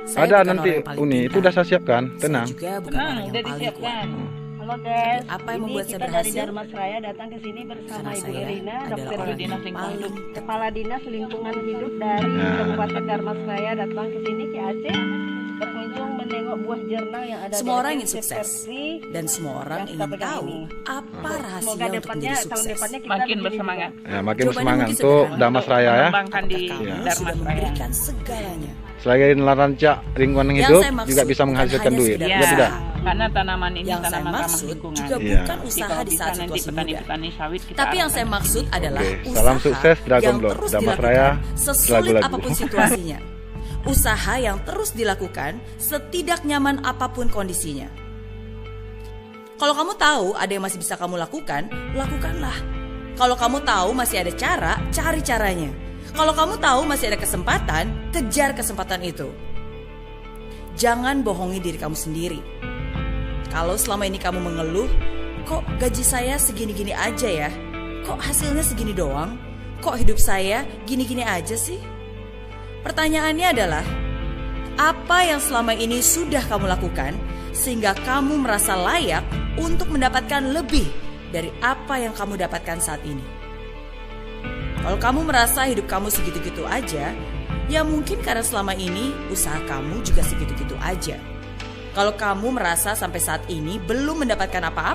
Saya Ada bukan nanti orang yang paling Uni, itu pintar. udah saya siapkan, Saya tenang. juga bukan Tenang, orang yang udah paling kuat. disiapkan. Halo guys, Apa yang ini membuat saya kita dari berhasil? Darmasraya datang ke sini bersama Karena Ibu saya Erina, adalah Dokter orang Dinas yang Lingkungan paling Hidup, Kepala Dinas Lingkungan Hidup dari Nah. Kabupaten Darmasraya datang ke sini ke Aceh berkunjung menengok buah jernang yang ada Semua di orang Aceh ingin sukses seperti dan semua orang yang kita ingin pegang tahu ini. apa Semoga rahasia untuk depannya, menjadi tahun sukses. depannya kita Makin begini bersemangat. juga. Ya, makin Jawabannya bersemangat mungkin untuk sederhana. Damas Raya ya. Mengembangkan di Apakah kamu Darmas sudah Raya. memberikan segalanya? Selain rancak lingkungan Yang hidup saya maksud juga bisa bukan menghasilkan hanya duit. sekedar Ya Ya, tidak? karena tanaman ini Yang saya tanaman ramah maksud lingkungan. juga Iya. bukan Jadi usaha kalau di bisa saat nanti situasi muda. petani-petani sawit kita Tapi yang arahkan saya di maksud situ. adalah Oke, usaha salam sukses Dragon yang Block. terus Damas dilakukan Raya, sesulit lagu-lagu. apapun situasinya. Usaha yang terus dilakukan setidak nyaman apapun kondisinya. Kalau kamu tahu ada yang masih bisa kamu lakukan, lakukanlah. Kalau kamu tahu masih ada cara, cari caranya. Kalau kamu tahu masih ada kesempatan, kejar kesempatan itu. Jangan bohongi diri kamu sendiri. Kalau selama ini kamu mengeluh, kok gaji saya segini-gini aja ya? Kok hasilnya segini doang? Kok hidup saya gini-gini aja sih? Pertanyaannya adalah, apa yang selama ini sudah kamu lakukan sehingga kamu merasa layak untuk mendapatkan lebih dari apa yang kamu dapatkan saat ini? Kalau kamu merasa hidup kamu segitu-gitu aja, ya mungkin karena selama ini usaha kamu juga segitu-gitu aja. Kalau kamu merasa sampai saat ini belum mendapatkan apa-apa,